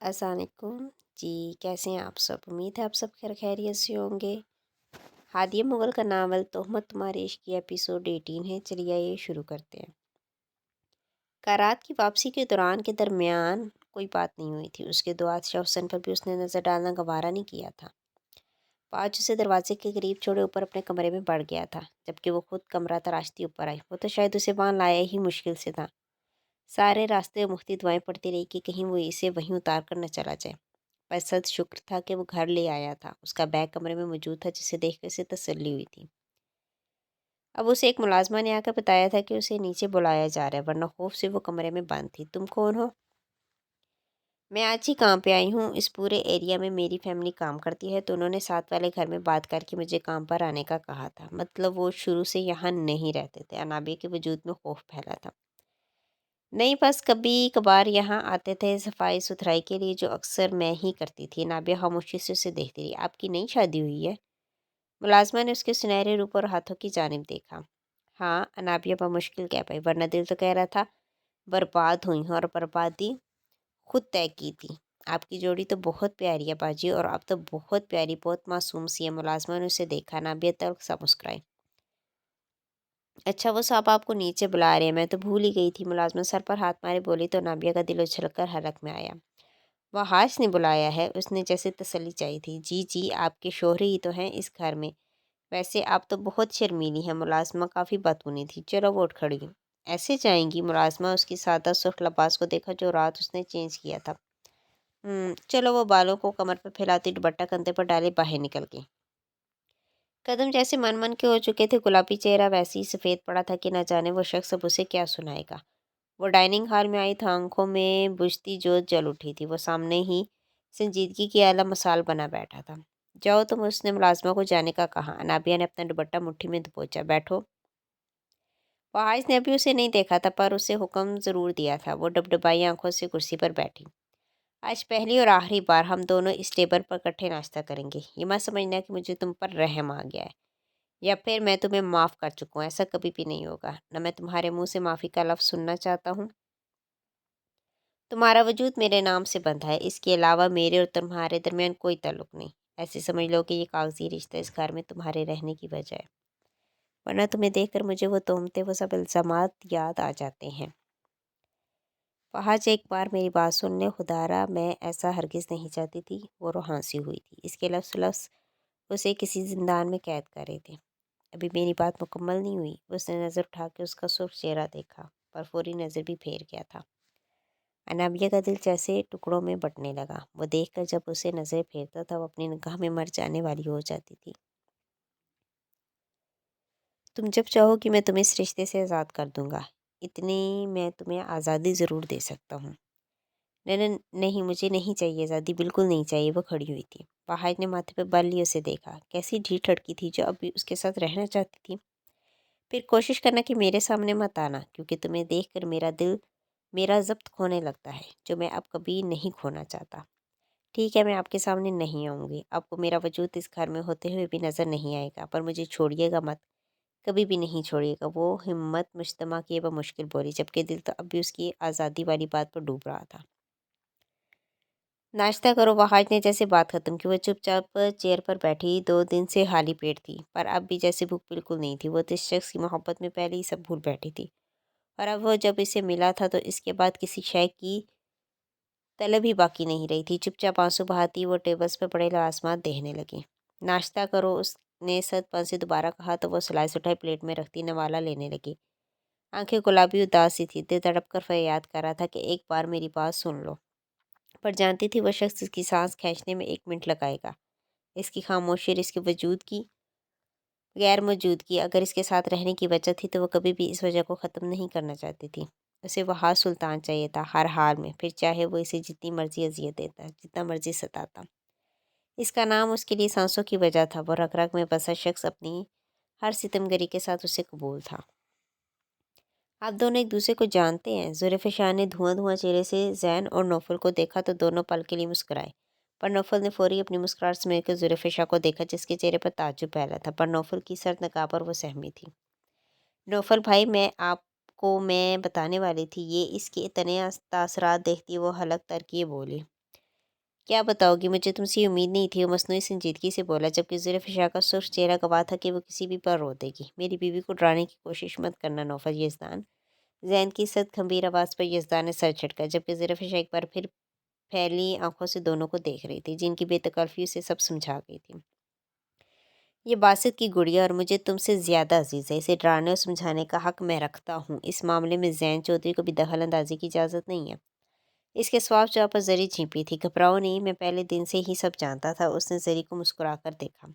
السلام علیکم جی، کیسے ہیں آپ سب؟ امید ہے آپ سب خیریت سے ہوں گے۔ ہادیہ مغل کا ناول تہمت تمہارے عشق کی ایپیسوڈ 18 ہے۔ چلیے آئیے شروع کرتے ہیں۔ کارات کی واپسی کے دوران کے درمیان کوئی بات نہیں ہوئی تھی۔ اس کے دو عادشاہ حسن پر بھی اس نے نظر ڈالنا گوارا نہیں کیا تھا۔ پانچ اسے دروازے کے قریب چھوڑے اوپر اپنے کمرے میں بڑھ گیا تھا، جبکہ وہ خود کمرہ تراشتی اوپر آئی۔ وہ تو شاید اسے وہاں لایا ہی مشکل سے تھا۔ سارے راستے مفتی دعائیں پڑتی رہی کہ کہیں وہ اسے وہیں اتار کر نہ چلا جائے۔ پر صد شکر تھا کہ وہ گھر لے آیا تھا۔ اس کا بیگ کمرے میں موجود تھا، جسے دیکھ کر اسے تسلی ہوئی تھی۔ اب اسے ایک ملازمہ نے آ کر بتایا تھا کہ اسے نیچے بلایا جا رہا ہے، ورنہ خوف سے وہ کمرے میں بند تھی۔ تم کون ہو؟ میں آج ہی کام پہ آئی ہوں۔ اس پورے ایریا میں میری فیملی کام کرتی ہے، تو انہوں نے ساتھ والے گھر میں بات کر کے مجھے کام پر آنے کا کہا تھا۔ مطلب وہ شروع سے یہاں نہیں رہتے تھے۔ انابیہ کے وجود میں خوف پھیلا تھا۔ نہیں، بس کبھی کبھار یہاں آتے تھے صفائی ستھرائی کے لیے، جو اکثر میں ہی کرتی تھی۔ نابیہ خاموشی سے اسے دیکھتی رہی۔ آپ کی نئی شادی ہوئی ہے؟ ملازمہ نے اس کے سنہرے روپ اور ہاتھوں کی جانب دیکھا۔ ہاں، انابیہ بمشکل کہہ پائی، ورنہ دل تو کہہ رہا تھا برباد ہوئی ہوں، اور بربادی خود طے کی تھی۔ آپ کی جوڑی تو بہت پیاری ہے باجی، اور اب تو بہت پیاری، بہت معصوم سی ہے۔ ملازمہ نے اسے دیکھا۔ نابیہ تلخ سا مسکرائی۔ اچھا، وہ صاحب آپ کو نیچے بلا رہے ہیں، میں تو بھول ہی گئی تھی۔ ملازمہ سر پر ہاتھ مارے بولی تو نابیہ کا دل اچھل کر حلق میں آیا۔ وحاش نے بلایا ہے؟ اس نے جیسے تسلی چاہی تھی۔ جی جی، آپ کے شوہر ہی تو ہیں اس گھر میں۔ ویسے آپ تو بہت شرمیلی ہیں۔ ملازمہ کافی بدگنی تھی۔ چلو وہ اٹھ کھڑی۔ ایسے جائیں گی؟ ملازمہ اس کی سادہ سرخ لباس کو دیکھا جو رات اس نے چینج کیا تھا۔ چلو۔ وہ بالوں کو کمر پہ پھیلاتی دوپٹہ کندھے پر ڈالے باہر نکل گئی۔ قدم جیسے من من کے ہو چکے تھے، گلابی چہرہ ویسے ہی سفید پڑا تھا کہ نہ جانے وہ شخص اب اسے کیا سنائے گا۔ وہ ڈائننگ ہال میں آئی تو آنکھوں میں بجھتی جوت جل اٹھی تھی۔ وہ سامنے ہی سنجیدگی کی اعلیٰ مثال بنا بیٹھا تھا۔ جاؤ تم، اس نے ملازمہ کو جانے کا کہا۔ انابیہ نے اپنا دوپٹہ مٹھی میں دبوچا۔ بیٹھو۔ فواز نے ابھی اسے نہیں دیکھا تھا، پر اسے حکم ضرور دیا تھا۔ وہ ڈبڈبائی آنکھوں سے کرسی پر بیٹھی۔ آج پہلی اور آخری بار ہم دونوں اس ٹیبل پر اکٹھے ناشتہ کریں گے۔ یہ مت سمجھنا کہ مجھے تم پر رحم آ گیا ہے، یا پھر میں تمہیں معاف کر چکا ہوں۔ ایسا کبھی بھی نہیں ہوگا۔ نہ میں تمہارے منہ سے معافی کا لفظ سننا چاہتا ہوں۔ تمہارا وجود میرے نام سے بندھا ہے، اس کے علاوہ میرے اور تمہارے درمیان کوئی تعلق نہیں۔ ایسے سمجھ لو کہ یہ کاغذی رشتہ اس گھر میں تمہارے رہنے کی وجہ ہے، ورنہ تمہیں دیکھ کر مجھے وہ تہمتیں، وہ سب الزامات یاد آ جاتے ہیں۔ فہد، ایک بار میری بات سن لے۔ خدارا میں ایسا ہرگز نہیں چاہتی تھی۔ وہ روحانسی ہوئی تھی۔ اس کے لفظ اسے کسی زندان میں قید کر رہے تھے۔ ابھی میری بات مکمل نہیں ہوئی۔ اس نے نظر اٹھا کے اس کا سرخ چہرہ دیکھا، پر فوری نظر بھی پھیر گیا تھا۔ انابیہ کا دل جیسے ٹکڑوں میں بٹنے لگا۔ وہ دیکھ کر جب اسے نظر پھیرتا تھا، وہ اپنی نگاہ میں مر جانے والی ہو جاتی تھی۔ تم جب چاہو کہ میں تمہیں اس رشتے سے آزاد کر دوں گا۔ اتنی میں تمہیں آزادی ضرور دے سکتا ہوں۔ نہیں نہیں، مجھے نہیں چاہیے آزادی، بالکل نہیں چاہیے۔ وہ کھڑی ہوئی تھی۔ فہد نے ماتھے پہ بل لی اسے دیکھا۔ کیسی ڈھیٹ لڑکی تھی جو اب بھی اس کے ساتھ رہنا چاہتی تھی۔ پھر کوشش کرنا کہ میرے سامنے مت آنا، کیونکہ تمہیں دیکھ کر میرا دل میرا ضبط کھونے لگتا ہے، جو میں اب کبھی نہیں کھونا چاہتا۔ ٹھیک ہے، میں آپ کے سامنے نہیں آؤں گی۔ آپ کو میرا وجود اس گھر میں ہوتے ہوئے بھی نظر نہیں آئے گا، پر مجھے چھوڑیے گا مت، کبھی بھی نہیں چھوڑیے گا۔ وہ ہمت مجتمع کیے بمشکل بولی، جبکہ دل تو اب بھی اس کی آزادی والی بات پر ڈوب رہا تھا۔ ناشتہ کرو، وحاج نے جیسے بات ختم کی۔ وہ چپ چاپ چیئر پر بیٹھی۔ 2 دن سے خالی پیٹ تھی، پر اب بھی جیسے بھوک بالکل نہیں تھی۔ وہ تو اس شخص کی محبت میں پہلے ہی سب بھول بیٹھی تھی، اور اب وہ جب اسے ملا تھا تو اس کے بعد کسی شے کی طلب ہی باقی نہیں رہی تھی۔ چپ چاپ آنسو بہاتی وہ ٹیبلز پہ پڑے لوازمات دیکھنے لگی۔ ناشتہ کرو، اس نے سد پن سے دوبارہ کہا تو وہ سلائس اٹھائی پلیٹ میں رکھتی نوالا لینے لگی۔ آنکھیں گلابی اداس سی تھی۔ دل تڑپ کر فریاد کر رہا تھا کہ ایک بار میری بات سن لو، پر جانتی تھی وہ شخص اس کی سانس کھینچنے میں 1 منٹ لگائے گا۔ اس کی خاموشی اور اس کے وجود کی غیر موجودگی اگر اس کے ساتھ رہنے کی وجہ تھی، تو وہ کبھی بھی اس وجہ کو ختم نہیں کرنا چاہتی تھی۔ اسے وحاج سلطان چاہیے تھا، ہر حال میں، پھر چاہے وہ اسے جتنی مرضی اذیت دیتا، جتنا مرضی ستاتا۔ اس کا نام اس کے لیے سانسوں کی وجہ تھا۔ وہ رگ رگ میں بسا شخص اپنی ہر ستم گری کے ساتھ اسے قبول تھا۔ آپ دونوں ایک دوسرے کو جانتے ہیں؟ زلیخا نے دھواں دھواں چہرے سے زین اور نوفل کو دیکھا تو دونوں پل کے لیے مسکرائے، پر نوفل نے فوری اپنی مسکراہٹ سمیٹ کر زلیخا کو دیکھا، جس کے چہرے پر تعجب پھیلا تھا، پر نوفل کی سرد نگاہ پر وہ سہمی تھی۔ نوفل بھائی، میں بتانے والی تھی، یہ اس کے اتنے تاثرات دیکھتی وہ حلق تر کیے بولی۔ क्या बताओगी, मुझे तुमसे ये उम्मीद नहीं थी, वो मसनूई संजीदगी से बोला, जबकि जुल्फ़िशा का सुर्ख चेहरा गवाह था कि वो किसी भी पर रो देगी। मेरी बीवी को डराने की कोशिश मत करना नौफल यज़दान। ज़ैन की सख्त गंभीर आवाज़ पर यज़दान ने सर झटका, जबकि जुल्फ़िशा एक बार फिर फैली आंखों से दोनों को देख रही थी, जिनकी बेतकल्फ़ी उसे सब समझा गई थी। ये बासित की गुड़िया और मुझे तुमसे ज़्यादा अजीज़ है। इसे डराने और समझाने का हक मैं रखता हूँ। इस मामले में ज़ैन चौधरी को भी दखल अंदाजी की इजाज़त नहीं है। इसके सवाब जवाब पर जरी चींपी थी। घबराओ नहीं, मैं पहले दिन से ही सब जानता था। उसने जरी को मुस्कुरा कर देखा।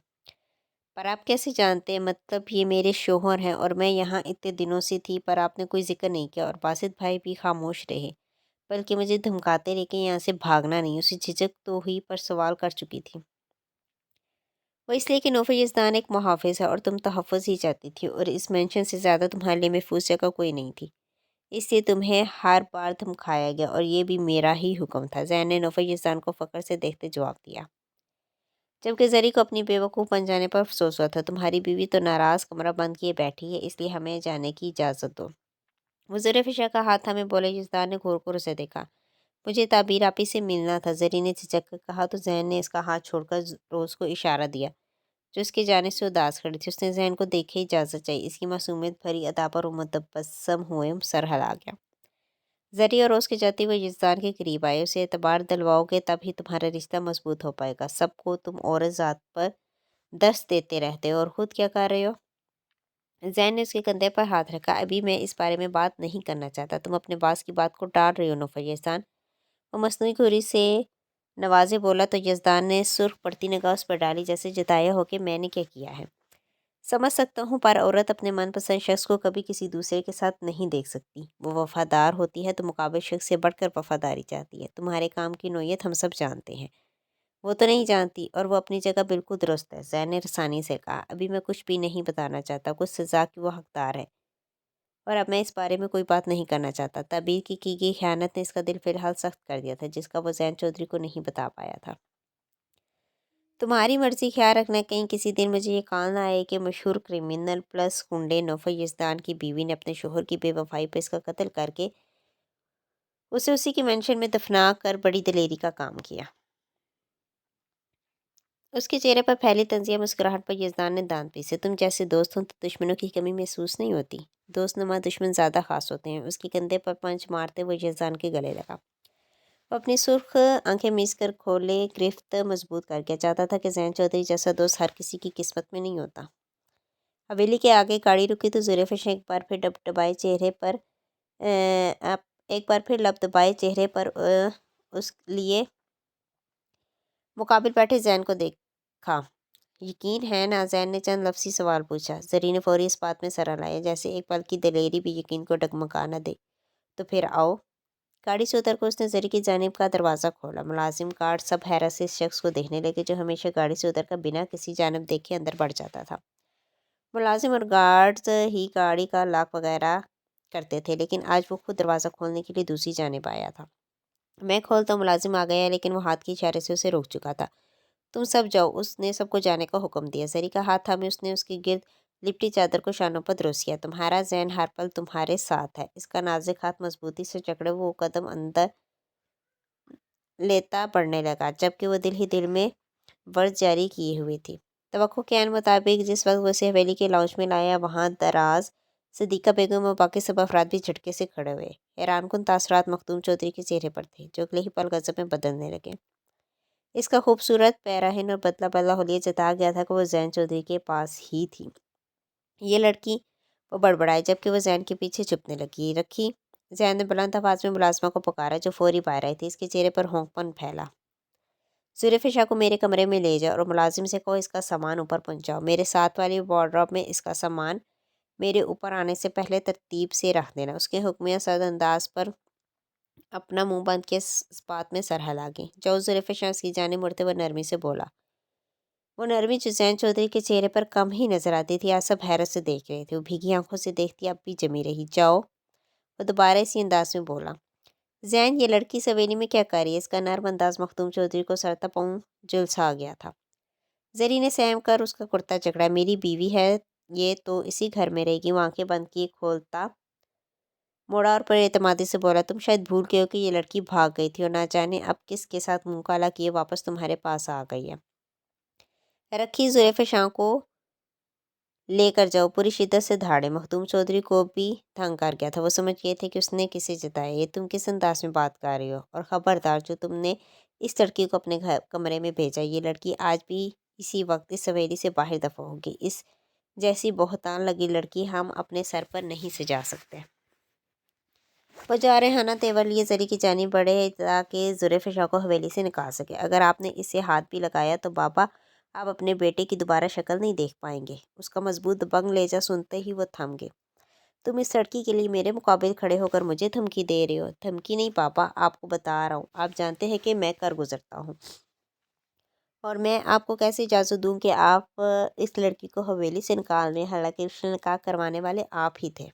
पर आप कैसे जानते हैं? मतलब ये मेरे शोहर हैं और मैं यहाँ इतने दिनों से थी, पर आपने कोई जिक्र नहीं किया और बासित भाई भी खामोश रहे, बल्कि मुझे धमकाते रहे कि यहाँ से भागना नहीं। उसे झिझक तो हुई, पर सवाल कर चुकी थी। वो इसलिए कि नौफल यज़दान एक मुहाफ़िज़ है और तुम तहफ़्फ़ुज़ ही चाहती थी, और इस मेंशन से ज़्यादा तुम्हारे लिए महफूज जगह कोई नहीं थी। इसलिए तुम्हें हर बार धमकाया गया, और ये भी मेरा ही हुक्म था। ज़ैन ने नौफल यज़दान को फ़क्र से देखते जवाब दिया, जबकि ज़री को अपनी बेवकूफ़ बन जाने पर अफसोस हुआ था। तुम्हारी बीवी तो नाराज़ कमरा बंद किए बैठी है, इसलिए हमें जाने की इजाज़त दो। वो ज़ुल्फ़िशा का हाथ हमें बोले। यज़दान ने घूर कर उसे देखा। मुझे ताबीर आपी से मिलना था, ज़री ने झिझक कर कहा, तो ज़ैन ने इसका हाथ छोड़कर रोज़ को इशारा दिया, जो उसके जाने से उदास खड़ी थी। उसने ज़ैन को देखे इजाज़त चाहिए। इसकी मासूमियत भरी अदा पर वो मुतबस्सम हुए सर हिला गया। ज़री और रोज़ के जाते हुए यज़दान के करीब आए। उसे एतबार दिलवाओगे तब ही तुम्हारा रिश्ता मजबूत हो पाएगा। सबको तुम औरत ज़ात पर दस्त देते रहते हो, और ख़ुद क्या कर रहे हो? ज़ैन ने उसके कंधे पर हाथ रखा। अभी मैं इस बारे में बात नहीं करना चाहता। तुम अपने बास की बात को टाल रही हो नौफल यज़दान। वो मसनूई घुर्री से नवाजे बोला, तो यज़दान ने सुर्ख पड़ती निगाह उस पर डाली, जैसे जताया हो कि मैंने क्या किया है। समझ सकता हूँ, पर औरत अपने मनपसंद शख्स को कभी किसी दूसरे के साथ नहीं देख सकती। वो वफादार होती है तो मुकाबिल शख्स से बढ़कर वफादारी चाहती है। तुम्हारे काम की नोयत हम सब जानते हैं। वो तो नहीं जानती, और वो अपनी जगह बिल्कुल दुरुस्त है। ज़ैन ने रसानी से कहा, अभी मैं कुछ भी नहीं बताना चाहता। कुछ सज़ा की वो हकदार है, और अब मैं इस बारे में कोई बात नहीं करना चाहता। तबीर की गई ख़यानत ने इसका दिल फ़िलहाल सख्त कर दिया था, जिसका वो ज़ैन चौधरी को नहीं बता पाया था। तुम्हारी मर्ज़ी, ख्याल रखना कहीं किसी दिन मुझे ये कॉल ना आए कि मशहूर क्रिमिनल प्लस गुंडे नौफल यज़दान की बीवी ने अपने शोहर की बेवफाई पर इसका कत्ल करके उसे उसी की मेंशन में दफना कर बड़ी दलेरी का काम किया। उसके चेहरे पर फैली तंज़िया मुस्कुराहट पर यज़दान ने दांत पीसे। तुम जैसे दोस्त हों तो दुश्मनों की कमी महसूस नहीं होती। दोस्त नुमा दुश्मन ज़्यादा ख़ास होते हैं। उसके कंधे पर पंच मारते हुए यज़दान के गले लगा। वो अपनी सुर्ख आंखें मीच कर खोले गिरफ्त मजबूत कर गया। चाहता था कि ज़ैन चौधरी जैसा दोस्त हर किसी की किस्मत में नहीं होता। हवेली के आगे गाड़ी रुकी तो जुल्फ़िशा एक बार फिर डबडबाए चेहरे पर एक बार फिर लबदबाए चेहरे पर उस लिए मुकाबिल बैठे जैन को देखा। यकीन है ना? जैन ने चंद लफ्ज़ी सवाल पूछा। ज़री ने फौरी इस बात में सर हिलाया, जैसे एक पल की दलेरी भी यकीन को डगमगा न दे। तो फिर आओ। गाड़ी से उतर कर उसने ज़री की जानिब का दरवाज़ा खोला। मुलाजिम गार्ड सब हैरत से इस शख्स को देखने लगे, जो हमेशा गाड़ी से उतर कर बिना किसी जानिब देखे अंदर बढ़ जाता था। मुलाजिम और गार्ड्स ही गाड़ी का लॉक वगैरह करते थे, लेकिन आज वो खुद दरवाज़ा खोलने के लिए दूसरी जानिब आया था। मैं खोलता हूँ, मुलाजिम आ गया, लेकिन वो हाथ के इशारे से उसे रोक चुका था। तुम सब जाओ, उसने सबको जाने का हुक्म दिया। जरी का हाथ थामे उसने उसके गिर्द लिपटी चादर को शानों पर द्रोस किया। तुम्हारा ज़ैन हर पल तुम्हारे साथ है। इसका नाजुक हाथ मजबूती से जकड़े वो कदम अंदर लेता पड़ने लगा, जबकि वो दिल ही दिल में वर्ज जारी किए हुए थी। तवक्को के ऐन मुताबिक जिस वक्त वो उसे हवेली के लाउंज में लाया, वहाँ दराज सदीक़ा बेगम और बाकी सब अफराद भी झटके से खड़े हुए। हैरानकुन तासरात मखदूम चौधरी के चेहरे पर थे, जो अगले ही पल गज़ब में बदलने लगे। इसका खूबसूरत पैराहिन और बदला बदला होलिया जता गया था कि वो जैन चौधरी के पास ही थी। ये लड़की, वो बड़बड़ाई, जबकि वो जैन के पीछे छुपने लगी। रखी। जैन ने बुलंद आवाज़ में मुलाजमा को पुकारा, जो फौरी बाहर आई थी। इसके चेहरे पर होंकपन फैला। जुल्फ़िशा को मेरे कमरे में ले जाओ और मुलाजिम से कहो इसका सामान ऊपर पहुंचाओ। मेरे साथ वाली वार्डरोब में इसका सामान मेरे ऊपर आने से पहले तरतीब से रख देना। उसके हुक्मिया सद अंदाज पर अपना मुंह बंद के इस बात में सर हिला गई। जो जुल्फ़िशा उसकी जानिब मुड़ते हुए नरमी से बोला। वो नरमी जो जैन चौधरी के चेहरे पर कम ही नजर आती थी, आज सब हैरत से देख रहे थे। वो भीगी आंखों से देखती अब भी जमी रही। जाओ। वो दोबारा इसी अंदाज में बोला। जैन, ये लड़की सवेली में क्या कर रही है? इसका नर्म अंदाज मखदूम चौधरी को सरता पाँव झुलसा गया था। जरी ने सहम कर उसका कुर्ता जकड़ा। मेरी बीवी है, ये तो इसी घर में रहेगी। वो आंखें बंद किए खोलता मोड़ा और पुरएतमादी से बोला, तुम शायद भूल गए हो कि ये लड़की भाग गई थी और ना जाने अब किसके साथ मुंह काला किए वापस तुम्हारे पास आ गई है। रखी जुल्फ़े शाह को लेकर जाओ, पूरी शिद्दत से धाड़े। मखदूम चौधरी को भी तंग कर गया था। वो समझ गए थे कि उसने किसे जताया, ये तुम किस अंदाज में बात कर रही हो, और ख़बरदार जो तुमने इस लड़की को अपने घर कमरे में भेजा, ये लड़की आज भी इसी वक्त इस हवेली से बाहर दफ़ा होगी। इस जैसी बहुतान लगी लड़की हम अपने सर पर नहीं सजा सकते। वो जा रहे हैं ना, तेवर लिए जरी की जानी बढ़े ताकि जुल्फ़े शाह को हवेली से निकाल सके। अगर आपने इसे हाथ भी लगाया तो बाबा आप अपने बेटे की दोबारा शक्ल नहीं देख पाएंगे। उसका मजबूत दबंग लहजा सुनते ही वो थम गए। तुम इस लड़की के लिए मेरे मुकाबिल खड़े होकर मुझे धमकी दे रहे हो? धमकी नहीं पापा, आपको बता रहा हूँ। आप जानते हैं कि मैं कर गुजरता हूँ, और मैं आपको कैसे इजाज़त दूँ कि आप इस लड़की को हवेली से निकाल रहे हैं, हालांकि रिश्ता निकाह करवाने वाले आप ही थे।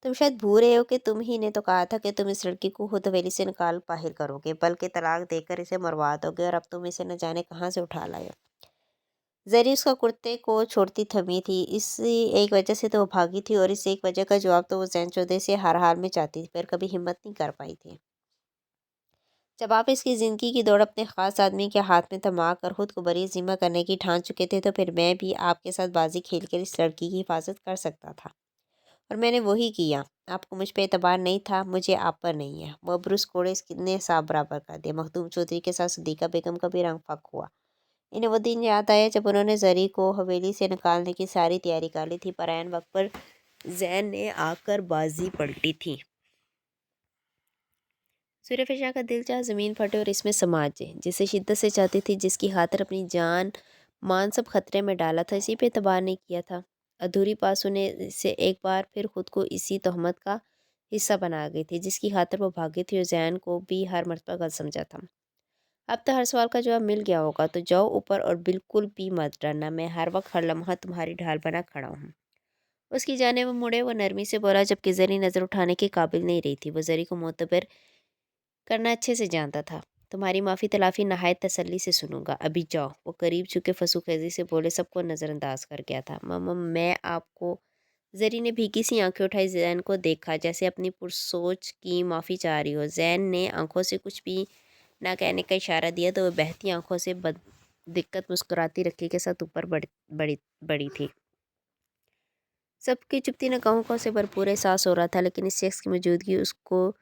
तुम शायद भूल रहे हो कि तुम ही ने तो कहा था कि तुम इस लड़की को खुद हवेली से निकाल बाहर करोगे, बल्कि तलाक देकर इसे मरवा दोगे, और अब तुम इसे न जाने कहाँ से उठा लाए हो। जरी उसका कुर्ते को छोड़ती थमी थी। इस एक वजह से तो वो भागी थी, और इस एक वजह का जवाब तो वो जैन चौधरी से हर हाल में चाहती थी, पर कभी हिम्मत नहीं कर पाई थी। जब आप इसकी ज़िंदगी की दौड़ अपने ख़ास आदमी के हाथ में थमा कर खुद को बरी ज़िम्मा करने की ठान चुके थे, तो फिर मैं भी आपके साथ बाजी खेल कर इस लड़की की हिफाजत कर सकता था, और मैंने वही किया। आपको मुझ पे एतबार नहीं था, मुझे आप पर नहीं है। वो ब्रुस कोड़े ने साफ बराबर कर दिया। मखदूम चौधरी के साथ सदीका बेगम का भी रंग फक हुआ। इन्हें वो दिन याद आया जब उन्होंने जरी को हवेली से निकालने की सारी तैयारी कर ली थी, पर ऐन वक्त पर जैन ने आकर बाजी पलटी थी। सूर्यफिशा का दिल चाह ज़मीन फटे और इसमें समाज जिसे शिद्दत से चाहती थी, जिसकी खातिर अपनी जान मान सब खतरे में डाला था, इसी पे एतबार नहीं किया था। अधूरी पास होने से एक बार फिर खुद को इसी तहमत का हिस्सा बना गई थी, जिसकी खातिर वो भागी थी, और जैन को भी हर मर्तबा गलत समझा था। अब तो हर सवाल का जवाब मिल गया होगा, तो जाओ ऊपर और बिल्कुल भी मत डरना। मैं हर वक्त हर लम्हा तुम्हारी ढाल बना खड़ा हूँ। उसकी जाने वो मुड़े, वो नरमी से बोला, जबकि जरी नज़र उठाने के काबिल नहीं रही थी। वो जरी को मोतबर करना अच्छे से जानता था। तुम्हारी माफ़ी तलाफ़ी नहायत तसल्ली से सुनूंगा, अभी जाओ। वो करीब झुके फसूखेज़ी से बोले, सबको नज़रअंदाज कर गया था। मम्मा मैं आपको। जरी ने भीगी सी आंखें उठाई, जैन को देखा जैसे अपनी पुरसोच की माफ़ी चाह रही हो। जैन ने आंखों से कुछ भी ना कहने का इशारा दिया, तो वह बहती आंखों से बद दिक्कत मुस्कुराती रखी के साथ ऊपर बड़ी बड़ी थी। सबकी चुप्ती नकाहों से भरपूर एहसास हो रहा था, लेकिन इस शख्स की मौजूदगी उसको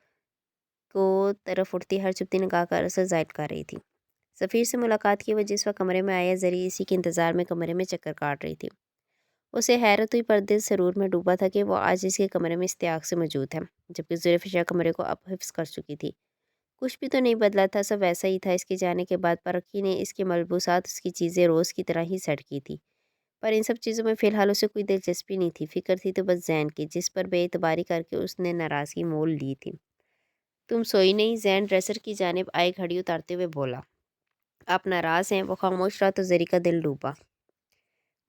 को तरफ उठती हर चुप्ती निगाह का असर जाहिर कर रही थी। सफ़ीर से मुलाकात की वह जिस वक्त कमरे में आया, जरी इसी के इंतज़ार में कमरे में चक्कर काट रही थी। उसे हैरत हुई, पर दिल सरूर में डूबा था कि वो आज इसके कमरे में इश्तियाक से मौजूद है, जबकि जुल्फ़िशा कमरे को अब हिफ्स कर चुकी थी। कुछ भी तो नहीं बदला था, सब वैसा ही था इसके जाने के बाद। पर रखी ने इसके मलबूसात, उसकी चीज़ें रोज़ की तरह ही सेट की थी, पर इन सब चीज़ों में फ़िलहाल उसे कोई दिलचस्पी नहीं थी। फ़िक्र थी तो बस जैन की, जिस पर बेएतबारी करके उसने नाराज़गी मोल ली थी। तुम सोई नहीं? जैन ड्रेसर की जानिब आए, घड़ी उतारते हुए बोला। आप नाराज़ हैं? वो खामोश रहा तो जरी का दिल डूबा।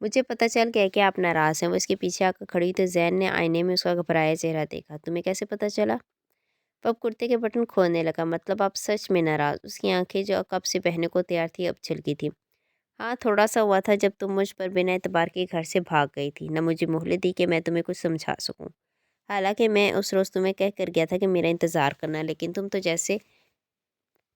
मुझे पता चल गया कि आप नाराज़ हैं। वो इसके पीछे आकर खड़ी तो जैन ने आईने में उसका घबराया चेहरा देखा। तुम्हें कैसे पता चला? वो अब कुर्ते के बटन खोलने लगा। मतलब आप सच में नाराज़? उसकी आंखें जो कब से बहने को तैयार थी, अब छिलकी थी। हाँ, थोड़ा सा हुआ था, जब तुम मुझ पर बिना एतबार के घर से भाग गई थी। न मुझे मोहलत दी कि मैं तुम्हें कुछ समझा सकूं। हालांकि मैं उस रोज़ तुम्हें कह कर गया था कि मेरा इंतज़ार करना, लेकिन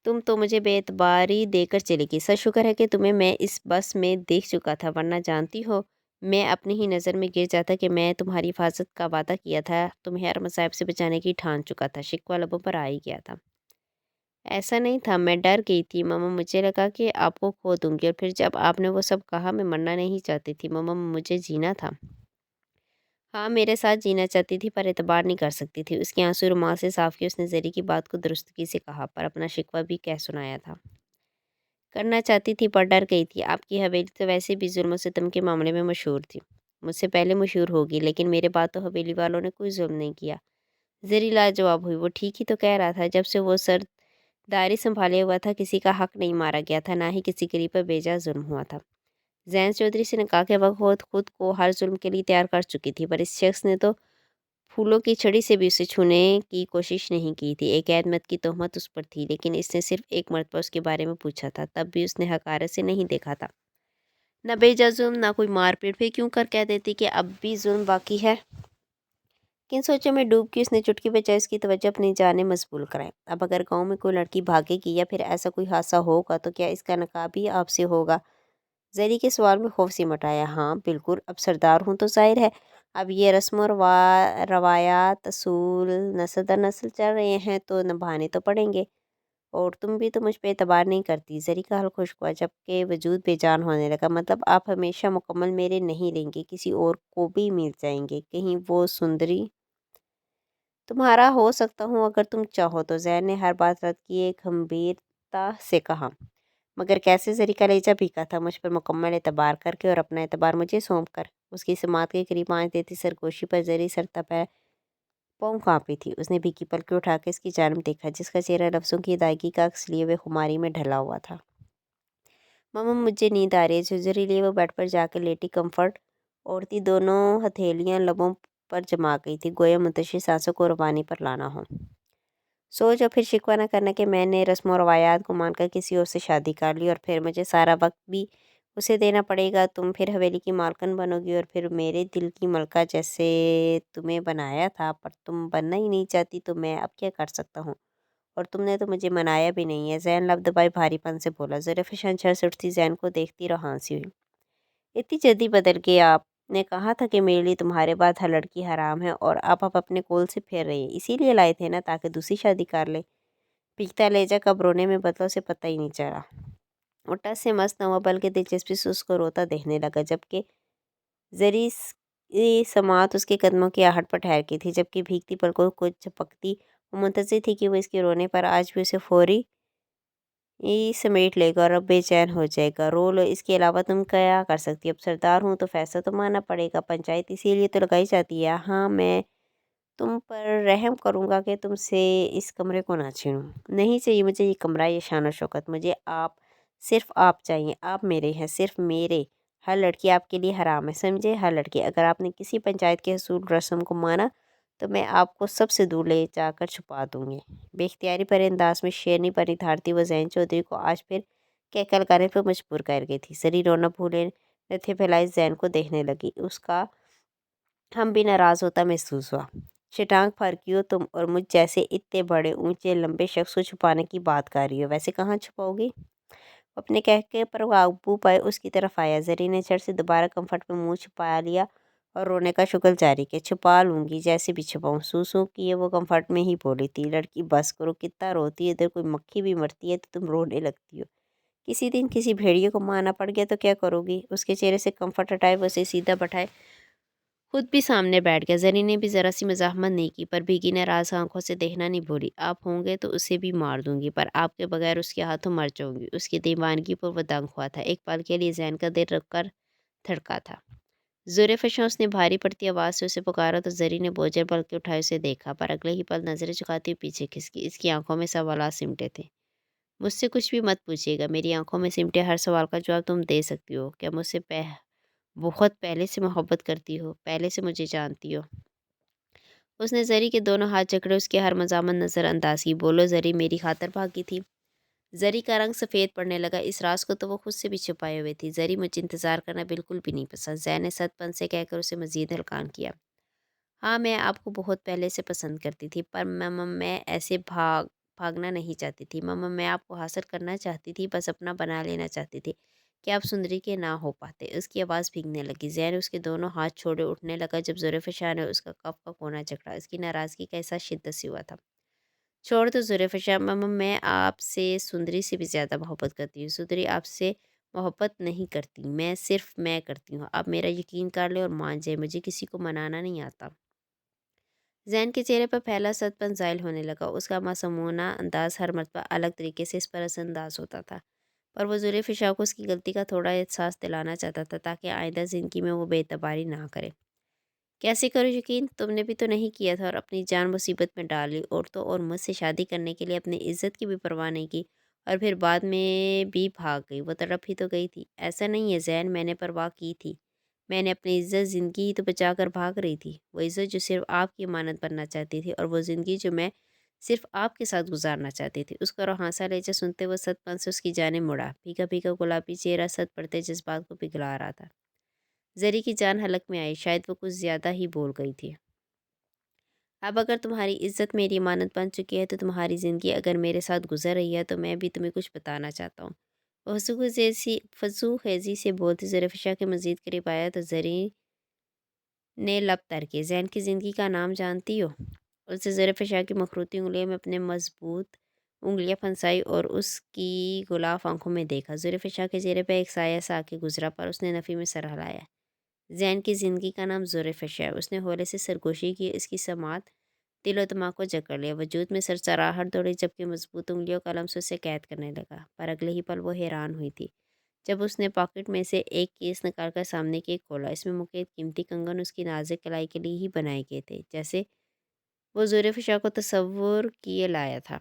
तुम तो मुझे बेएतबारी देकर चली गई। सच शुक्र है कि तुम्हें मैं इस बस में देख चुका था, वरना जानती हो मैं अपनी ही नज़र में गिर जाता कि मैं तुम्हारी हिफाजत का वादा किया था, तुम्हें हर मसाइब से बचाने की ठान चुका था। शिकवा लबों पर आ ही गया था। ऐसा नहीं था, मैं डर गई थी मम्मा, मुझे लगा कि आपको खो दूंगी, और फिर जब आपने वो सब कहा, मैं मरना नहीं चाहती थी मम्मा, मुझे जीना था। हाँ, मेरे साथ जीना चाहती थी, पर एतबार नहीं कर सकती थी। उसके आंसू रुमाल से साफ किए, उसने जरी की बात को दुरुस्तगी से कहा, पर अपना शिकवा भी कह सुनाया था। करना चाहती थी पर डर गई थी। आपकी हवेली तो वैसे भी जुल्म और सितम के मामले में मशहूर थी। मुझसे पहले मशहूर होगी, लेकिन मेरे बाद तो हवेली वालों ने कोई जुल्म नहीं किया। जरी लाजवाब हुई। वो ठीक ही तो कह रहा था। जब से वो सरदारी संभाले हुआ था, किसी का हक नहीं मारा गया था, ना ही किसी गरीब पर बेजा जुल्म हुआ था। जैन चौधरी से निकाह के वक्त खुद को हर जुल्म के लिए तैयार कर चुकी थी, पर इस शख्स ने तो फूलों की छड़ी से भी उसे छूने की कोशिश नहीं की थी। एक ऐतमत की तोहमत उस पर थी, लेकिन इसने सिर्फ एक मरतबा उसके बारे में पूछा था, तब भी उसने हकारत से नहीं देखा था। न बेजा जुल्म, ना कोई मारपीट। फिर क्यों कर कह देती कि अब भी जुल्म बाकी है? किन सोचों में डूब के उसने चुटकी बजाई उसकी तवज्जो अपनी जाने मशगूल कराई। अब अगर गांव में कोई लड़की भागेगी या फिर ऐसा कोई हादसा होगा तो क्या इसका नकाब भी आपसे होगा? जरी के सवाल में खौफ सिमट आया। हाँ बिल्कुल, अब सरदार हूँ तो जाहिर है। अब ये रस्म और रवायात असूल नस्ल दर नस्ल चल रहे हैं तो निभाने तो पड़ेंगे। और तुम भी तो मुझ पे एतबार नहीं करती। जरी का हल खुश्क हुआ जबकि वजूद बेजान होने लगा। मतलब आप हमेशा मुकम्मल मेरे नहीं रहेंगे, किसी और को भी मिल जाएंगे, कहीं वो सुंदरी। तुम्हारा हो सकता हूँ अगर तुम चाहो तो, जैन ने हर बात रद्द किए गंभीरता से कहा। मगर कैसे? जरी का लहजा भीगा था, मुझ पर मुकम्मल एतबार करके और अपना एतबार मुझे सौंप कर। उसकी समात के करीब आँच देती सरगोशी पर जरी सरता पैर पाँव काँपी थी। उसने भीगी पलकें उठा के इसकी जानब देखा, जिसका चेहरा लफ्ज़ों की अदायगी का अक्स लिए हुए खुमारी में ढला हुआ था। मम्मा मुझे नींद आ रही है। झुरझुरी लिए वो बेड पर जाकर लेटी, कम्फर्ट ओढ़ती दोनों हथेलियाँ लबों पर जमा गई थी, गोया मुंतशिर सांसों को रवानी पर लाना हो। सोच और फिर शिकवा न करना कि मैंने रस्म और रवायात को मानकर किसी और से शादी कर ली और फिर मुझे सारा वक्त भी उसे देना पड़ेगा। तुम फिर हवेली की मालकन बनोगी और फिर मेरे दिल की मलका जैसे तुम्हें बनाया था, पर तुम बनना ही नहीं चाहती तो मैं अब क्या कर सकता हूँ? और तुमने तो मुझे मनाया भी नहीं है। जैन लब दबाए भारीपन से बोला। ज़ुल्फ़िकार झर से उठती जैन को देखती रह हंसी हुई। इतनी जल्दी बदल गए? आपने कहा था कि मेरे लिए तुम्हारे बाद हर लड़की हराम है और आप अपने कोल से फेर रही हैं। इसीलिए लाए थे ना, ताकि दूसरी शादी कर ले। पीकता लहजा कब रोने में बदला उसे पता ही नहीं चला। वो टस से मस्त न हुआ बल्कि दिलचस्पी से उसको रोता देखने लगा, जबकि जरी समात उसके कदमों की आहट पर ठहर गई थी। जबकि भीगती पलकों को झपकती वो मुंतज़िर थी कि वो इसके रोने पर आज भी उसे फौरी ये समेट लेगा और अब बेचैन हो जाएगा। रो लो, इसके अलावा तुम क्या कर सकती हो? अब सरदार हूँ तो फैसला तो मानना पड़ेगा। पंचायत इसीलिए तो लगाई जाती है। हाँ मैं तुम पर रहम करूँगा कि तुमसे इस कमरे को ना छीनूं। नहीं चाहिए मुझे ये कमरा, ये शान और शौकत। मुझे आप, सिर्फ आप चाहिए। आप मेरे हैं, सिर्फ मेरे। हर लड़की आपके लिए हराम है, समझे? हर लड़की। अगर आपने किसी पंचायत के असूल रस्म को माना तो मैं आपको सबसे दूर ले जाकर छुपा दूंगी। बेख्तियारी पर अंदाज में शेरनी पर निथारती वो जैन चौधरी को आज फिर कहकल करने पर मजबूर कर गई थी। सरी रौनक भूले नथे फैलाई जैन को देखने लगी। उसका हम भी नाराज़ होता महसूस हुआ। शटांग फर्की हो तुम और मुझ जैसे इतने बड़े ऊंचे लंबे शख्स को छुपाने की बात कर रही हो। वैसे कहाँ छुपाओगी? अपने कह के पर काबू पाए उसकी तरफ आया। जरी ने झट से दोबारा कंफर्ट में मुंह छुपा लिया और रोने का शुक्र जारी किया। छुपा लूंगी, जैसे भी छुपाऊं। सूसू किए वो कंफर्ट में ही बोली थी। लड़की बस करो, कितना रोती है। इधर कोई मक्खी भी मरती है तो तुम रोने लगती हो। किसी दिन किसी भेड़िए को मारना पड़ गया तो क्या करोगी? उसके चेहरे से कंफर्ट हटाए, उसे सीधा बैठाए, खुद भी सामने बैठ गया। जरी ने भी ज़रा सी मज़ाहमत नहीं की, पर भीगी नाराज़ आंखों से देखना नहीं भूली। आप होंगे तो उसे भी मार दूंगी, पर आपके बगैर उसके हाथों मर जाऊंगी। उसकी दीवानगी पर वो दंग हुआ था। एक पल के लिए जैन का दिल रख कर धड़का था। ज़ुल्फ़िकार उसने भारी पड़ती आवाज़ से उसे पुकारा तो जरी ने बोझल पल के उठाए उसे देखा, पर अगले ही पल नज़रें झुकाती हुई पीछे खिसकी। इसकी आंखों में सवालात सिमटे थे। मुझसे कुछ भी मत पूछिएगा। मेरी आंखों में सिमटे हर सवाल का जवाब तुम दे सकती हो। क्या मुझसे बहुत पहले से मोहब्बत करती हो? पहले से मुझे जानती हो? उसने जरी के दोनों हाथ जकड़े उसके हर मज़ामत नज़रअंदाज की। बोलो जरी मेरी खातर भागी थी। जरी का रंग सफ़ेद पड़ने लगा। इस राज को तो वो खुद से भी छुपाए हुए थी। जरी मुझे इंतज़ार करना बिल्कुल भी नहीं पसंद। जैन ने सतपन से कहकर उसे मज़ीद हल्कान किया। हाँ मैं आपको बहुत पहले से पसंद करती थी, पर मम्मा मैं ऐसे भागना नहीं चाहती थी। मम्मा मैं आपको हासिल करना चाहती थी, बस अपना बना लेना चाहती थी कि आप सुंदरी के ना हो पाते। उसकी आवाज़ भीगने लगी। जैन उसके दोनों हाथ छोड़े उठने लगा जब ज़ुल्फ़िकार ने उसका कफ का कोना जकड़ा। इसकी नाराज़गी का एहसास शिद्दत से हुआ था। छोड़ दो ज़ुल्फ़िकार। मम्मा मैं आपसे सुंदरी से भी ज़्यादा मोहब्बत करती हूँ। सुंदरी आपसे मोहब्बत नहीं करती, मैं सिर्फ मैं करती हूँ। आप मेरा यकीन कर ले और मान जाए, मुझे किसी को मनाना नहीं आता। जैन के चेहरे पर पहला सदपन ज़ाहिर होने लगा। उसका मासूमाना अंदाज़ हर मर्तबा अलग तरीके से इस पर असरअंदाज होता था, पर वो ज़ुल्फ़िकार को उसकी गलती का थोड़ा एहसास दिलाना चाहता था ताकि आइंदा ज़िंदगी में वो बेतबारी ना करे। कैसे करूँ यकीन? तुमने भी तो नहीं किया था और अपनी जान मुसीबत में डाल ली। औरतों और मुझसे शादी करने के लिए अपनी इज्जत की भी परवाह नहीं की और फिर बाद में भी भाग गई। वो तड़प ही तो गई थी। ऐसा नहीं है ज़ैन, मैंने परवाह की थी। मैंने अपनी इज्जत ज़िंदगी ही तो बचा कर भाग रही थी। वो इज्जत जो सिर्फ आपकी अमानत बनना चाहती थी और वो ज़िंदगी जो मैं सिर्फ आपके साथ गुजारना चाहती थी। उसका रोहांसा लहजा सुनते हुए सतपन से उसकी जाने मुड़ा। फीका फीका गुलाबी चेहरा सत पड़ते जज्बात को पिघला रहा था। जरी की जान हलक में आई। शायद वो कुछ ज़्यादा ही बोल गई थी। اب اگر تمہاری عزت میری امانت بن چکی ہے تو تمہاری زندگی اگر میرے ساتھ گزر رہی ہے تو میں بھی تمہیں کچھ بتانا چاہتا ہوں۔ وہ فضو خیزی سے بولتی زلیخا کے مزید قریب آیا تو زرین نے لب تر کے، زین کی زندگی کا نام جانتی ہو؟ اسے زلیخا کی مخروطی انگلیوں میں اپنے مضبوط انگلیاں پھنسائی اور اس کی گلاف آنکھوں میں دیکھا۔ زلیخا کے چہرے پہ ایک سایہ سا کے گزرا پر اس نے نفی میں سر ہلایا۔ زین کی زندگی کا نام زلیخا ہے۔ اس نے ہولے سے سرگوشی کی، اس کی سماعت دل و دماغ کو جکڑ لیا۔ وجود میں سرسراہٹ دوڑی جبکہ مضبوط انگلیوں کا لمس اسے قید کرنے لگا۔ پر اگلے ہی پل وہ حیران ہوئی تھی جب اس نے پاکٹ میں سے ایک کیس نکال کر سامنے کیک کھولا۔ اس میں مقید قیمتی کنگن اس کی نازک کلائی کے لیے ہی بنائے گئے تھے، جیسے وہ زلیخا کو تصور کیے لایا تھا۔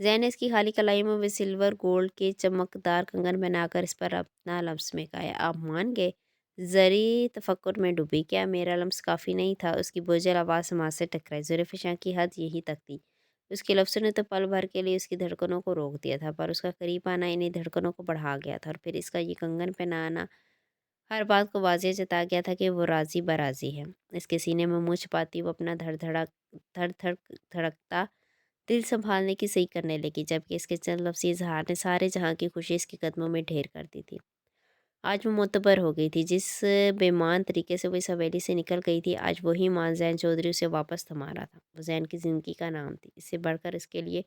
زین نے اس کی خالی کلائی میں وہ سلور گولڈ کے چمکدار کنگن بنا کر اس پر اپنا لمس مہکایا۔ آپ مان گئے؟ زری تفکر میں ڈوبی۔ کیا میرا لمس کافی نہیں تھا؟ اس کی بوجھل آواز سماعت سے ٹکرائی۔ زلیخا کی حد یہی تک تھی۔ اس کے لفظوں نے تو پل بھر کے لیے اس کی دھڑکنوں کو روک دیا تھا، پر اس کا قریب آنا انہیں دھڑکنوں کو بڑھا گیا تھا، اور پھر اس کا یہ کنگن پہنانا ہر بات کو واضح جتا گیا تھا کہ وہ راضی براضی ہے۔ اس کے سینے میں منہ چھپاتی وہ اپنا دھڑ دھڑکتا دل سنبھالنے کی صحیح کرنے لگی، جبکہ اس کے چند لفظی اظہار نے سارے جہاں کی خوشی اس کے قدموں میں ڈھیر کر دی تھی۔ آج وہ معتبر ہو گئی تھی۔ جس بےمان طریقے سے وہ اس حویلی سے نکل گئی تھی، آج وہی مان زین چودھری اسے واپس تھما رہا تھا۔ وہ زین کی زندگی کا نام تھی۔ اس سے بڑھ کر اس کے لیے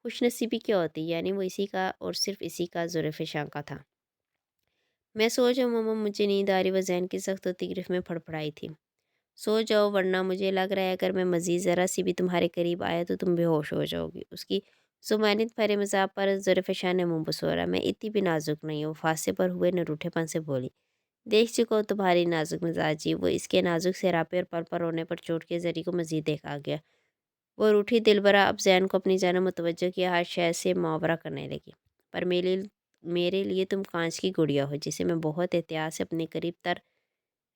خوش نصیبی کیا ہوتی؟ یعنی وہ اسی کا اور صرف اسی کا، زلیخا کا تھا۔ میں سو جاؤں ماما، مجھے نیند آ رہی۔ وہ زین کی سخت ہوتی گرفت میں پھڑپڑائی تھی۔ سو جاؤ، ورنہ مجھے لگ رہا ہے اگر میں مزید ذرا سی بھی تمہارے قریب آیا تو تم بے ہوش ہو جاؤ گی۔ اس کی ذمانت بھرے مذاق پر زلیخا نے منہ بسورا۔ میں اتنی بھی نازک نہیں ہوں، فاصلے پر ہوئے نروٹھے پن سے بولی۔ دیکھ چکا ہوں تمہاری نازک مزاجی۔ وہ اس کے نازک سراپے اور پل پر رونے پر چوٹ کے زری کو مزید دیکھا گیا۔ وہ روٹھی دلبرا اب زین کو اپنی جانب متوجہ کیا، ہر شے سے محاورہ کرنے لگی۔ پر میرے لیے تم کانچ کی گڑیا ہو جسے میں بہت احتیاط سے اپنے قریب تر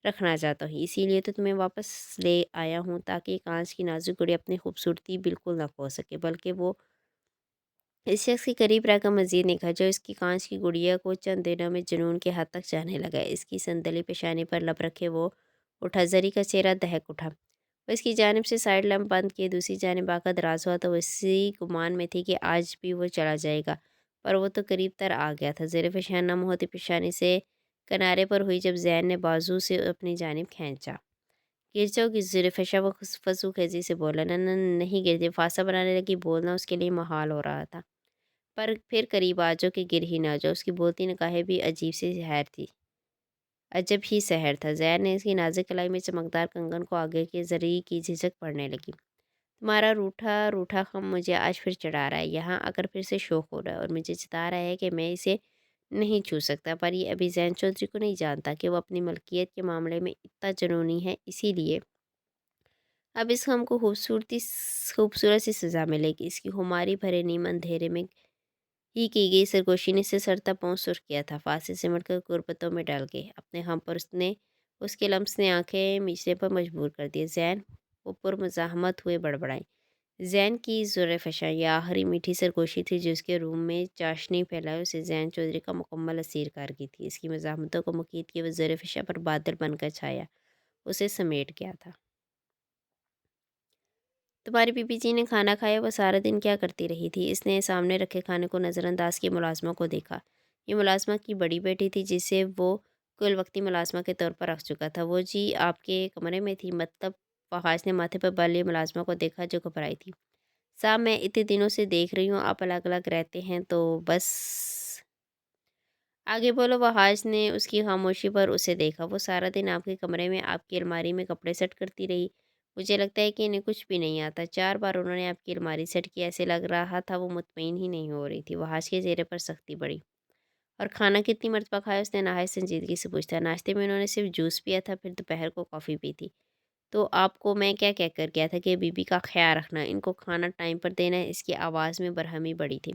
رکھنا چاہتا ہوں۔ اسی لیے تو تمہیں واپس لے آیا ہوں، تاکہ یہ کانچ کی نازک گڑیا اپنی خوبصورتی بالکل نہ کھو سکے، بلکہ وہ اس شخص کے قریب رہ کر مزید نکھا جو اس کی کانچ کی گڑیا کو چند دنوں میں جنون کے حد تک چاہنے لگا۔ اس کی سنتلی پیشانی پر لب رکھے وہ اٹھا۔ زری کا چہرہ دہک اٹھا۔ وہ اس کی جانب سے سائڈ لیمپ بند کیے دوسری جانب آ کر دراز ہوا تو وہ اسی گمان میں تھی کہ آج بھی وہ چلا جائے گا، پر وہ تو قریب تر آ گیا تھا۔ زلیخا نم ہوتی پیشانی سے کنارے پر ہوئی جب زین نے بازو سے اپنی جانب کھینچا۔ گر جاؤ گی زلیخا، وہ فضو خیزی سے بولا۔ نہ نہ نہیں گرتی۔ فاصلہ بنانے لگی۔ بولنا اس کے لیے محال ہو رہا تھا۔ پر پھر قریب آ جاؤ کہ گر ہی نہ جاؤ۔ اس کی بولتی نگاہیں بھی عجب ہی سحر تھا۔ زین نے اس کی نازک کلائی میں چمکدار کنگن کو آگے کی زری کی جھجک پڑنے لگی۔ تمہارا روٹھا روٹھا خم مجھے آج پھر چڑھا رہا ہے، یہاں آ کر پھر سے شوق ہو رہا ہے، اور مجھے جتا رہا ہے کہ میں اسے نہیں چھو سکتا۔ پر یہ ابھی زین چودھری کو نہیں جانتا کہ وہ اپنی ملکیت کے معاملے میں اتنا جنونی ہے، اسی لیے اب اس خم کو خوبصورت سی سزا ملے گی۔ اس کی خماری بھرے نیم اندھیرے میں ہی کی گئی سرگوشی نے اسے سر تک پہنچ سرخ کیا تھا۔ فاصلے سے مڑ کر غربتوں میں ڈل گئے۔ اپنے خم پر اس کے لمس نے آنکھیں میچنے پر مجبور کر دیا۔ زین، وہ پر مزاحمت ہوئے بڑبڑائیں۔ زین کی زلیخا، یہ آخری میٹھی سرگوشی تھی جو اس کے روم میں چاشنی پھیلائے اسے زین چودھری کا مکمل اسیر کر گئی تھی۔ اس کی مزاحمتوں کو مکید کیے وہ زلیخا پر بادل بن کر چھایا، اسے سمیٹ گیا تھا۔ تمہاری بی بی جی نے کھانا کھایا؟ وہ سارا دن کیا کرتی رہی تھی؟ اس نے سامنے رکھے کھانے کو نظر انداز کیے ملازمہ کو دیکھا۔ یہ ملازمہ کی بڑی بیٹی تھی جسے وہ کل وقتی ملازمہ کے طور پر رکھ چکا تھا۔ وہ جی آپ کے کمرے میں تھی؟ مطلب؟ فحاش نے ماتھے پر بل لیے ملازمہ کو دیکھا جو گھبرائی تھی۔ صاحب میں اتنے دنوں سے دیکھ رہی ہوں آپ الگ الگ رہتے ہیں تو بس آگے بولو۔ وحاش نے اس کی خاموشی پر اسے دیکھا۔ وہ سارا دن آپ کے کمرے میں آپ کی الماری میں کپڑے سیٹ کرتی رہی؟ مجھے لگتا ہے کہ انہیں کچھ بھی نہیں آتا۔ 4 بار انہوں نے آپ کی الماری سیٹ کی، ایسے لگ رہا تھا وہ مطمئن ہی نہیں ہو رہی تھی۔ وحاش کے چہرے پر سختی بڑھی۔ اور کھانا کتنی مرتبہ کھایا؟ اس نے نہایت سنجیدگی سے پوچھا۔ ناشتے میں انہوں نے صرف جوس پیا تھا، پھر دوپہر کو کافی پی تھی۔ تو آپ کو میں کیا کہہ کر گیا تھا کہ بی بی کا خیال رکھنا، ان کو کھانا ٹائم پر دینا ہے؟ اس کی آواز میں برہمی بڑھی تھی۔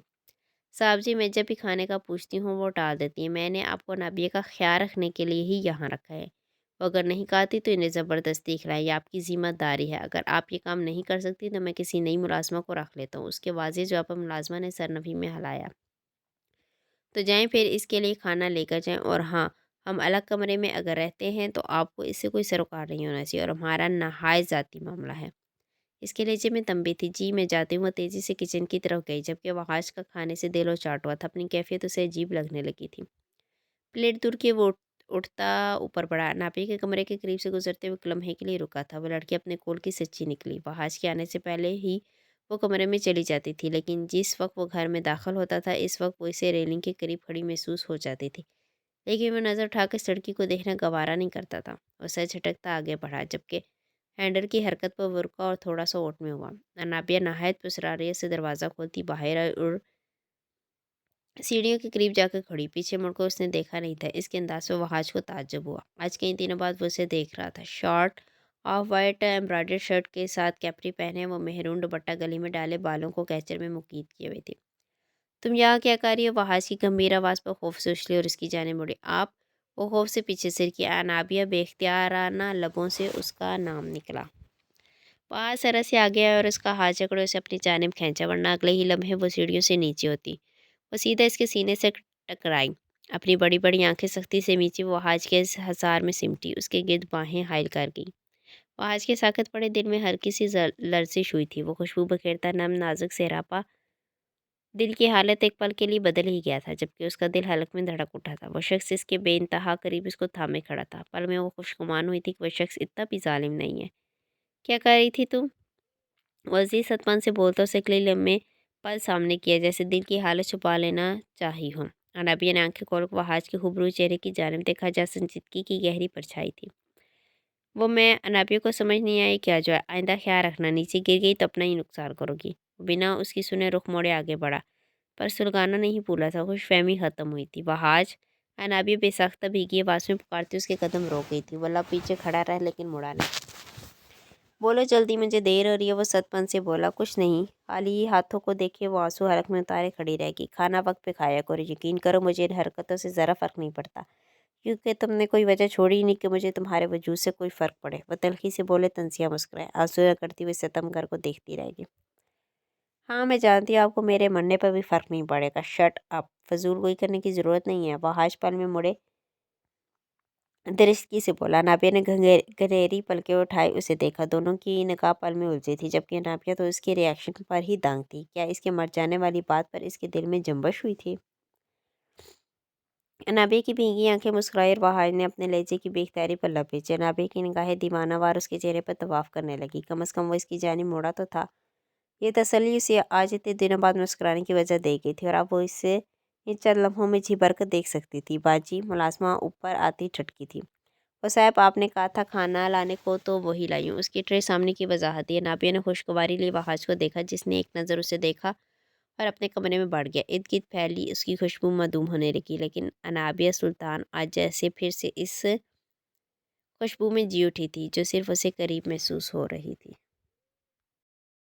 صاحب جی میں جب بھی کھانے کا پوچھتی ہوں وہ ٹال دیتی ہیں، میں نے آپ کو نابیہ کا خیال رکھنے کے لیے ہی یہاں رکھا ہے۔ وہ اگر نہیں کھاتی تو انہیں زبردستی کھلائیں، یہ آپ کی ذمہ داری ہے۔ اگر آپ یہ کام نہیں کر سکتی تو میں کسی نئی ملازمہ کو رکھ لیتا ہوں۔ اس کے واضح جواب پر ملازمہ نے سر نفی میں ہلایا۔ تو جائیں پھر اس کے لیے کھانا لے کر جائیں، اور ہاں ہم الگ کمرے میں اگر رہتے ہیں تو آپ کو اس سے کوئی سروکار نہیں ہونا چاہیے، اور ہمارا نہایت ذاتی معاملہ ہے۔ اس کے لہجے میں تنبیہ تھی۔ جی میں جاتی ہوں۔ وہ تیزی سے کچن کی طرف گئی جبکہ وحاش کا کھانے سے دل و چاٹ ہوا تھا۔ اپنی کیفیت اسے عجیب لگنے لگی تھی۔ پلیٹ دور کی وہ اٹھتا اوپر پڑا۔ ناپی کے کمرے کے قریب سے گزرتے ہوئے ایک لمحے کے لیے رکا تھا۔ وہ لڑکی اپنے کول کی سچی نکلی۔ وحاش کے آنے سے پہلے ہی وہ کمرے میں چلی جاتی تھی، لیکن جس وقت وہ گھر میں داخل ہوتا تھا اس وقت وہ اسے ریلنگ کے قریب کھڑی محسوس ہو جاتی تھی، لیکن وہ نظر اٹھا کر لڑکی کو دیکھنا گوارا نہیں کرتا تھا۔ وہ سر جھٹکتا آگے بڑھا جبکہ ہینڈل کی حرکت پر وہ رکا اور تھوڑا سا اوٹ میں ہوا۔ انابیہ نہایت پرسراریا سے دروازہ کھولتی باہر آئی اور سیڑھیوں کے قریب جا کر کھڑی۔ پیچھے مڑ کر اس نے دیکھا نہیں تھا۔ اس کے انداز سے وحاش کو تعجب ہوا۔ آج کئی دنوں بعد وہ اسے دیکھ رہا تھا۔ شارٹ آف وائٹ ایمبرائڈرڈ شرٹ کے ساتھ کیپری پہنے وہ مہرون دوپٹہ گلے میں ڈالے بالوں کو کیچر میں مقید کیے ہوئے تھی۔ تم یہاں کیا کر رہی ہو؟ وحاش کی گمبھیر آواز پر خوف سے اچھلی اور اس کی جانب مڑی۔ آپ؟ وہ خوف سے پیچھے سر کیا۔ انابیہ بے اختیارانہ لبوں سے اس کا نام نکلا۔ وحاش ذرا سے آگے آیا اور اس کا ہاتھ جکڑے اسے اپنی جانب کھینچا، ورنہ اگلے ہی لمحے وہ سیڑھیوں سے نیچے ہوتی۔ وہ سیدھا اس کے سینے سے ٹکرائی۔ اپنی بڑی بڑی آنکھیں سختی سے میچی وہ وحاش کے حصار میں سمٹی، اس کے گرد باہیں حائل کر گئی۔ وحاش کے ساکت پڑے دل میں ہلکی سی لرزش ہوئی تھی۔ وہ خوشبو بکھیرتا نم نازک سراپا دل کی حالت ایک پل کے لیے بدل ہی گیا تھا، جبکہ اس کا دل حلق میں دھڑک اٹھا تھا۔ وہ شخص اس کے بے انتہا قریب اس کو تھامے کھڑا تھا۔ پل میں وہ خوشگمان ہوئی تھی کہ وہ شخص اتنا بھی ظالم نہیں ہے۔ کیا کر رہی تھی تم؟ وہ عزیز ستپن سے بولتا اسے اگلے لمحے پل سامنے کیا جیسے دل کی حالت چھپا لینا چاہی ہو۔ انابیہ نے آنکھیں کھول کر وحاش کے خوبرو چہرے کی جانب دیکھا جہاں سنجیدگی کی گہری پرچھائی تھی۔ وہ میں انابیہ کو سمجھ نہیں آئی کیا جو ہے، آئندہ خیال رکھنا، نیچے گر گئی تو اپنا ہی نقصان کرو گی۔ بنا اس کی سنے رخ موڑے آگے بڑھا، پر سلگانا نہیں بھولا تھا۔ خوش فہمی ختم ہوئی تھی۔ وحاش! انابیہ بے ساختہ بھیگی آواز میں پکارتی اس کے قدم روک گئی تھی۔ وہ لب پیچھے کھڑا رہا لیکن مڑا نہیں۔ بولو جلدی، مجھے دیر ہو رہی ہے۔ وہ ستپن سے بولا۔ کچھ نہیں، خالی ہاتھوں کو دیکھے وہ آنسو حلق میں اتارے کھڑی رہ گئی۔ کھانا وقت پہ کھایا کرو، یقین کرو مجھے ان حرکتوں سے ذرا فرق نہیں پڑتا، کیونکہ تم نے کوئی وجہ چھوڑی ہی نہیں کہ مجھے تمہارے وجود سے کوئی فرق پڑے۔ وہ تلخی سے بولے۔ تنزیہ مسکرائے، آنسو رگڑتی ہوئی ستمگر کو دیکھتی رہ گئی۔ ہاں میں جانتی ہوں آپ کو میرے مرنے پر بھی فرق نہیں پڑے گا۔ شٹ اپ، فضول گوئی کرنے کی ضرورت نہیں ہے۔ وحاش پل میں مڑے درستگی سے بولا۔ انابیہ نے گہری پلکیں اٹھائی اسے دیکھا۔ دونوں کی نگاہ پل میں الجھی تھی، جبکہ انابیہ تو اس کے ری ایکشن پر ہی دانگ تھی۔ کیا اس کے مر جانے والی بات پر اس کے دل میں جنبش ہوئی تھی؟ انابیہ کی بھیگی آنکھیں مسکرائی اور وحاش نے اپنے لہجے کی بے اختیاری پر لب بھیجے۔ انابیہ کی نگاہیں دیوانہ وار اس کے چہرے پر طواف کرنے لگی۔ کم از کم وہ اس کی جانب مڑا تو تھا۔ یہ تسلی اسے آج اتنے دنوں بعد مسکرانے کی وجہ دے گئی تھی، اور اب وہ اسے ان چند لمحوں میں جی بھر کر دیکھ سکتی تھی۔ باجی! ملازمہ اوپر آتی ٹھٹکی تھی۔ وہ صاحب آپ نے کہا تھا کھانا لانے کو تو وہی لائی ہوں۔ اس کی ٹرے سامنے کی وضاحت دی۔ انابیہ نے خوشگواری لیے وحاش کو دیکھا، جس نے ایک نظر اسے دیکھا اور اپنے کمرے میں بڑھ گیا۔ ارد گرد پھیلی اس کی خوشبو معدوم ہونے لگی، لیکن انابیہ سلطان آج جیسے پھر سے اس خوشبو میں جی اٹھی تھی جو صرف اسے قریب محسوس ہو رہی تھی۔